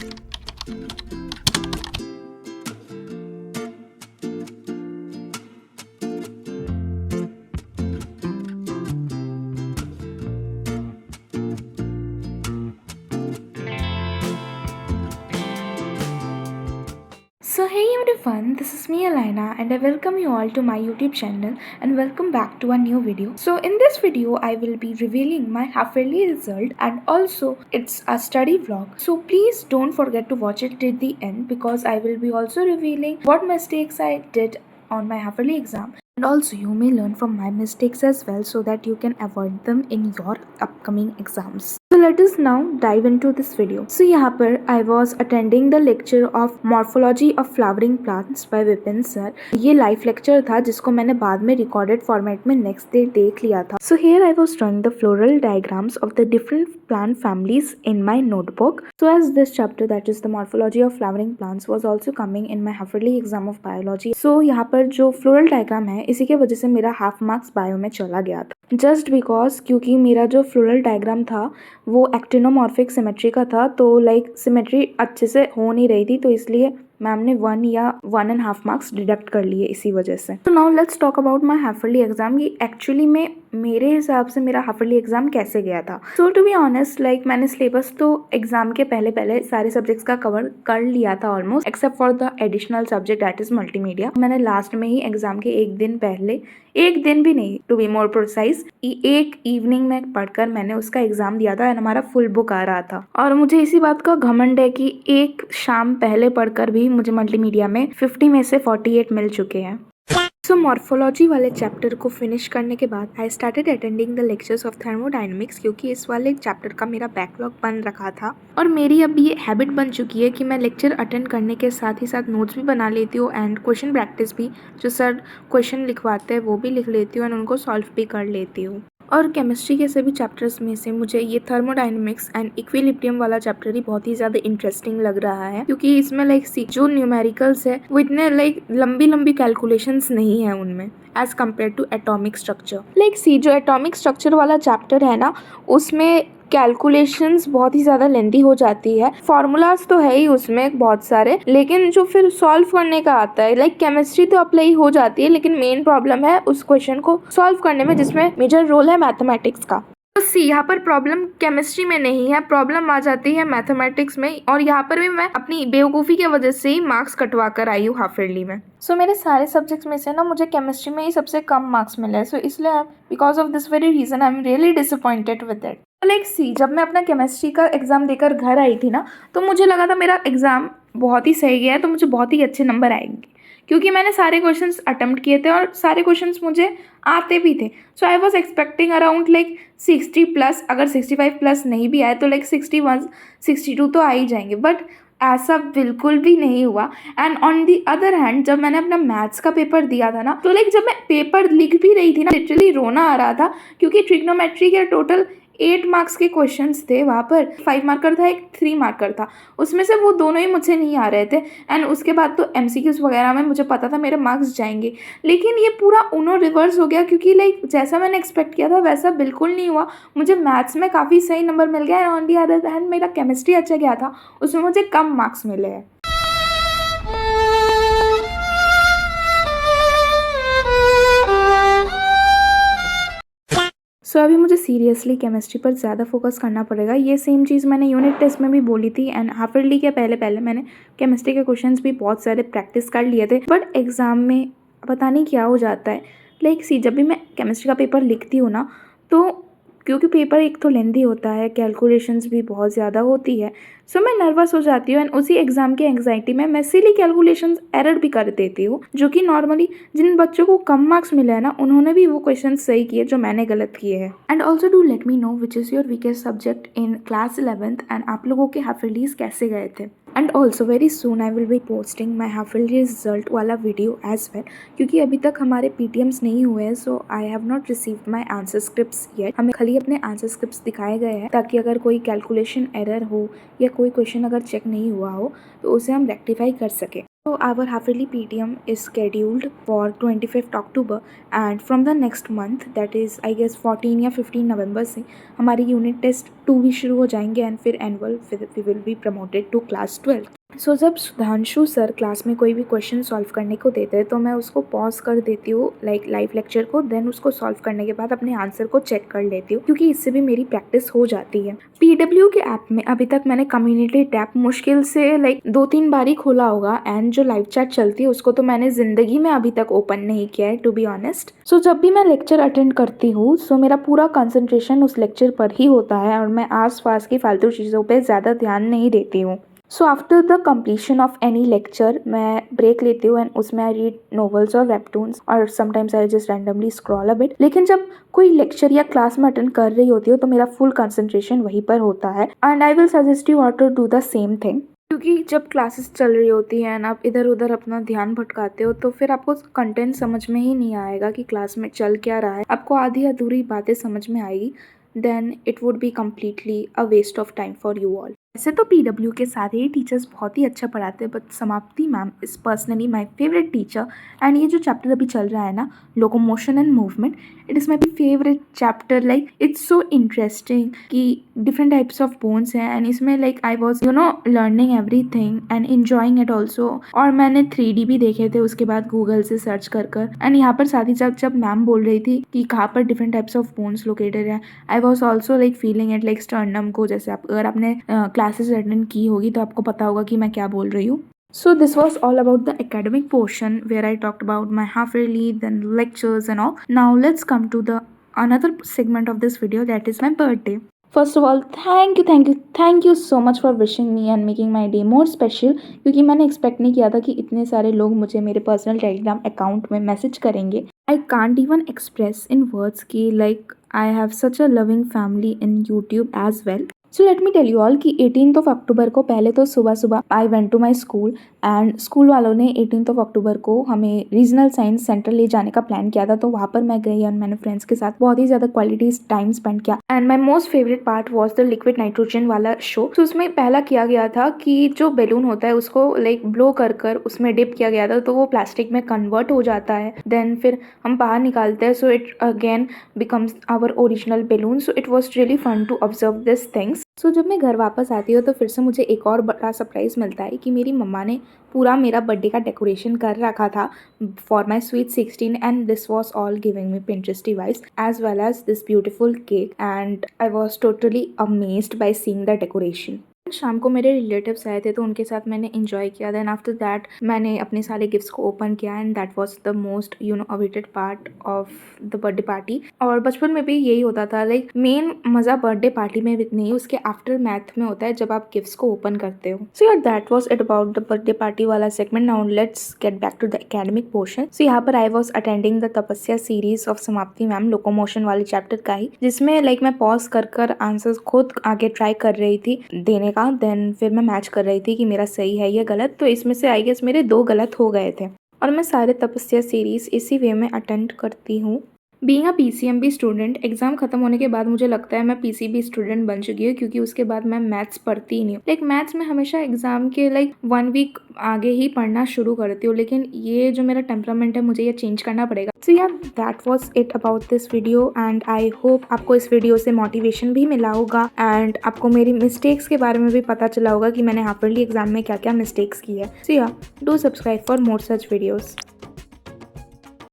So hey everyone, this is me Alina and I welcome you all to my YouTube channel and welcome back to a new video. So in this video I will be revealing my half yearly result and also it's a study vlog. So please don't forget to watch it till the end because I will be also revealing what mistakes I did on my half yearly exam. And also you may learn from my mistakes as well so that you can avoid them in your upcoming exams. So let us now dive into this video. So यहाँ पर I was attending the lecture of Morphology of Flowering Plants by Vipin sir. ये live lecture था जिसको मैंने बाद में recorded format में next day देख लिया था. So here I was drawing the floral diagrams of the different plant families in my notebook. So as this chapter, that is the Morphology of Flowering Plants, was also coming in my half yearly exam of biology. So यहाँ पर जो floral diagram है इसी के वजह से मेरा half marks bio में चला गया था. जस्ट बिकॉज क्योंकि मेरा जो फ्लोरल डायग्राम था वो एक्टिनोमॉर्फिक सिमेट्री का था, तो लाइक सिमेट्री अच्छे से हो नहीं रही थी, तो इसलिए मैम ने 1 या 1.5 मार्क्स डिडक्ट कर लिए इसी वजह से. तो now let's talk about my half yearly exam. ये एक्चुअली में मेरे हिसाब से मेरा हाफ ईयरली एग्जाम कैसे गया था. सो टू बी ऑनेस्ट, लाइक मैंने सिलेबस तो एग्जाम के पहले सारे सब्जेक्ट्स का कवर कर लिया था almost, except for the additional subject that is multimedia. मैंने लास्ट में ही एग्जाम के एक दिन पहले, एक दिन भी नहीं टू बी मोर प्रोसाइज, एक इवनिंग में पढ़कर मैंने उसका एग्जाम दिया था एंड हमारा फुल बुक आ रहा था. और मुझे इसी बात का घमंड है कि एक शाम पहले पढ़कर भी मुझे मल्टीमीडिया में 50 में से 48 मिल चुके हैं. सो मॉर्फोलॉजी वाले चैप्टर को फिनिश करने के बाद I started attending the lectures of thermodynamics, क्योंकि इस वाले चैप्टर का मेरा बैकलॉग बन रखा था और मेरी अब ये हैबिट बन चुकी है कि मैं लेक्चर अटेंड करने के साथ ही साथ नोट्स भी बना लेती हूँ एंड क्वेश्चन प्रैक्टिस भी, जो सर क्वेश्चन लिखवाते हैं वो भी लिख लेती हूँ एंड उनको सॉल्व भी कर लेती हूँ. और केमिस्ट्री के सभी चैप्टर्स में से मुझे ये थर्मोडायनेमिक्स एंड इक्विलिब्रियम वाला चैप्टर ही बहुत ही ज़्यादा इंटरेस्टिंग लग रहा है, क्योंकि इसमें लाइक जो न्यूमेरिकल्स है वो इतने लाइक लंबी कैलकुलेशंस नहीं है उनमें as compare to atomic structure. जो एटॉमिक स्ट्रक्चर वाला चैप्टर है ना, उसमें कैलकुलेशंस बहुत ही ज़्यादा लेंथी हो जाती है. फॉर्मूलाज तो है ही उसमें बहुत सारे, लेकिन जो फिर सॉल्व करने का आता है, लाइक केमिस्ट्री तो अप्लाई हो जाती है, लेकिन मेन प्रॉब्लम है उस क्वेश्चन को सॉल्व करने में, जिसमें मेजर रोल है मैथमेटिक्स का. तो यहाँ पर प्रॉब्लम केमिस्ट्री में नहीं है, प्रॉब्लम आ जाती है मैथमेटिक्स में. और यहाँ पर भी मैं अपनी बेवकूफ़ी की वजह से ही मार्क्स कटवा कर आई हूँ हाफ ईयरली में. सो मेरे सारे सब्जेक्ट्स में से ना मुझे केमिस्ट्री में ही सबसे कम मार्क्स मिले. सो इसलिए because of this very reason I am really disappointed with it. Like जब मैं अपना केमिस्ट्री का एग्ज़ाम देकर घर आई थी ना, तो मुझे लगा था मेरा एग्ज़ाम बहुत ही सही गया है, तो मुझे बहुत ही अच्छे नंबर आएंगे, क्योंकि मैंने सारे क्वेश्चंस अटेम्प्ट किए थे और सारे क्वेश्चंस मुझे आते भी थे. So I was expecting around like 60+. अगर 65+ नहीं भी आए तो लाइक 61, 62 तो आ ही जाएंगे, बट ऐसा बिल्कुल भी नहीं हुआ. And on the other hand जब मैंने अपना मैथ्स का पेपर दिया था ना, तो लाइक जब मैं पेपर लिख भी रही थी ना, लिटरली रोना आ रहा था, क्योंकि ट्रिग्नोमेट्री के टोटल 8 मार्क्स के क्वेश्चंस थे. वहाँ पर 5 मार्कर था, एक 3 मार्कर था, उसमें से वो दोनों ही मुझसे नहीं आ रहे थे. एंड उसके बाद तो MCQs वगैरह में मुझे पता था मेरे मार्क्स जाएंगे, लेकिन ये पूरा उनो रिवर्स हो गया, क्योंकि लाइक जैसा मैंने एक्सपेक्ट किया था वैसा बिल्कुल नहीं हुआ. मुझे मैथ्स में काफ़ी सही नंबर मिल गया and on the other hand मेरा केमिस्ट्री अच्छा गया था, उसमें मुझे कम मार्क्स मिले हैं. सो अभी मुझे सीरियसली केमिस्ट्री पर ज़्यादा फोकस करना पड़ेगा. ये सेम चीज़ मैंने यूनिट टेस्ट में भी बोली थी एंड हाफ ईयरली के पहले मैंने केमिस्ट्री के क्वेश्चंस भी बहुत सारे प्रैक्टिस कर लिए थे, बट एग्ज़ाम में पता नहीं क्या हो जाता है. लाइक जब भी मैं केमिस्ट्री का पेपर लिखती हूँ ना, तो क्योंकि पेपर एक तो लेंथी होता है, कैलकुलेशंस भी बहुत ज़्यादा होती है, सो मैं नर्वस हो जाती हूँ एंड उसी एग्ज़ाम की एंग्जाइटी में मैं सिली कैलकुलेशंस एरर भी कर देती हूँ, जो कि नॉर्मली जिन बच्चों को कम मार्क्स मिले हैं ना, उन्होंने भी वो क्वेश्चन सही किए जो मैंने गलत किए हैं. And also do let me know which is your weakest subject in class 11th and आप लोगों के हाफ ईयरलीज कैसे गए थे. And also very soon I will be posting my half yearly result वाला वीडियो एज वेल, क्योंकि अभी तक हमारे PTMs नहीं हुए हैं. So I have not received my answer scripts yet. हमें खाली अपने आंसर स्क्रिप्ट्स दिखाए गए हैं, ताकि अगर कोई कैलकुलेशन एरर हो या कोई क्वेश्चन अगर चेक नहीं हुआ हो तो उसे हम रेक्टिफाई कर सकें. So our half-yearly PTM is scheduled for 25th October and from the next month that is I guess 14 या 15 नवंबर से हमारी यूनिट टेस्ट 2 भी शुरू हो जाएंगे एंड फिर एनुअल फिर we will be promoted to class 12। So जब सुधांशु सर क्लास में कोई भी क्वेश्चन सॉल्व करने को देते हैं तो मैं उसको पॉज कर देती हूँ लाइक लाइव लेक्चर को, देन उसको सॉल्व करने के बाद अपने आंसर को चेक कर लेती हूँ क्योंकि इससे भी मेरी प्रैक्टिस हो जाती है। PW के ऐप में अभी तक मैंने कम्युनिटी टैब मुश्किल से लाइक 2-3 बार ही खोला होगा एंड जो लाइव चैट चलती है उसको तो मैंने जिंदगी में अभी तक ओपन नहीं किया है टू बी ऑनेस्ट। सो जब भी मैं लेक्चर अटेंड करती हूँ सो मेरा पूरा कंसंट्रेशन उस लेक्चर पर ही होता है और मैं आस पास की फालतू चीज़ों पर ज़्यादा ध्यान नहीं देती हूँ। So after the completion of any lecture मैं ब्रेक लेती हूँ एंड उसमें आई रीड नॉवेल्स और वेबटून्स और sometimes I just randomly scroll a bit. लेकिन जब कोई लेक्चर या क्लास में अटेंड कर रही होती हो तो मेरा फुल कंसंट्रेशन वहीं पर होता है and I will suggest you all to do the same thing क्योंकि जब क्लासेस चल रही होती हैं एंड आप इधर उधर अपना ध्यान भटकाते हो तो फिर आपको कंटेंट समझ में ही नहीं आएगा कि क्लास में चल क्या रहा है, आपको आधी अधूरी बातें समझ में आएगी, then it would be completely a waste of time for you all. वैसे तो PW के सारे ही टीचर्स बहुत ही अच्छा पढ़ाते हैं बट समाप्ति ma'am is personally my favourite teacher and ये जो चैप्टर अभी चल रहा है ना locomotion and movement, it is my favourite chapter. Like it's so interesting कि डिफरेंट टाइप्स ऑफ बोन्स हैं एंड इसमें like I was learning every thing and enjoying it also. और मैंने 3D भी देखे थे उसके बाद गूगल से सर्च कर एंड यहाँ पर साथ ही साथ जब मैम बोल रही थी कि कहाँ पर different types of bones located है, I was also like feeling it like sternum को, जैसे आप अगर आपने क्लासेस अटेंड की होगी तो आपको पता होगा कि मैं क्या बोल रही हूँ। So this was all about the academic portion where I talked about my half yearly, then lectures and all. Now let's come to the another segment of this video, that is my birthday. First of all, thank you so much for wishing me and making my day more special क्योंकि मैंने expect नहीं किया था कि इतने सारे लोग मुझे मेरे पर्सनल टेलीग्राम अकाउंट में मैसेज करेंगे। I can't even express in words कि like I have such a loving family in YouTube as well. So let me tell you all कि 18th अक्टूबर को पहले तो सुबह सुबह I went to my school and school वालों ने 18th अक्टूबर को हमें रीजनल साइंस सेंटर ले जाने का प्लान किया था, तो वहाँ पर मैं गई और मैंने फ्रेंड्स के साथ बहुत ही ज़्यादा क्वालिटी टाइम स्पेंड किया and my most favourite part was the liquid nitrogen वाला शो। तो उसमें पहला किया गया था कि जो बैलून होता है उसको लाइक ब्लो कर उसमें डिप किया गया था तो वो प्लास्टिक में कन्वर्ट हो जाता है, देन फिर हम बाहर निकालते हैं so it again becomes our original balloon. So it was really fun to observe this things. So जब मैं घर वापस आती हूँ तो फिर से मुझे एक और बड़ा सरप्राइज़ मिलता है कि मेरी मम्मा ने पूरा मेरा बर्थडे का डेकोरेशन कर रखा था for my sweet 16 and this was all giving me Pinterest device as well as this beautiful cake and I was totally amazed by seeing the decoration. शाम को मेरे रिलेटिव्स आए थे तो उनके साथ मैंने इन्जॉय किया, देन आफ्टर दैट मैंने अपने सारे गिफ्ट्स को ओपन किया and that was the most awaited part of the birthday party. और बचपन में भी यही होता था, लाइक मेन मज़ा बर्थडे पार्टी में नहीं, उसके आफ्टर मैथ में होता है जब आप गिफ्ट्स को ओपन करते हो। सो यार that was it about the birthday party वाला segment. Now let's get back to the academic portion. So यहाँ पर I was attending the Tapasya series of Samapti ma'am locomotion वाले चैप्टर का ही, जिसमें लाइक मैं पॉज कर आंसर्स खुद आगे ट्राई कर रही थी देने का, देन फिर मैं मैच कर रही थी कि मेरा सही है या गलत। तो इसमें से आई गेस मेरे 2 गलत हो गए थे और मैं सारे तपस्या सीरीज इसी वे में अटेंड करती हूँ। Being a PCMB student, exam खत्म होने के बाद मुझे लगता है मैं PCB स्टूडेंट बन चुकी हूँ क्योंकि उसके बाद मैं मैथ्स पढ़ती ही नहीं हूँ। लाइक मैथ्स में हमेशा एग्जाम के लाइक 1 वीक आगे ही पढ़ना शुरू करती हूँ, लेकिन ये जो मेरा टेम्परामेंट है मुझे ये चेंज करना पड़ेगा। सो यार that was it about this video and I hope आपको इस वीडियो से मोटिवेशन भी मिला होगा एंड आपको मेरी मिस्टेक्स के बारे में भी पता चला होगा कि मैंने हाफ ईयरली एग्जाम में क्या क्या मिस्टेक्स की है। सो यार do subscribe for more such videos.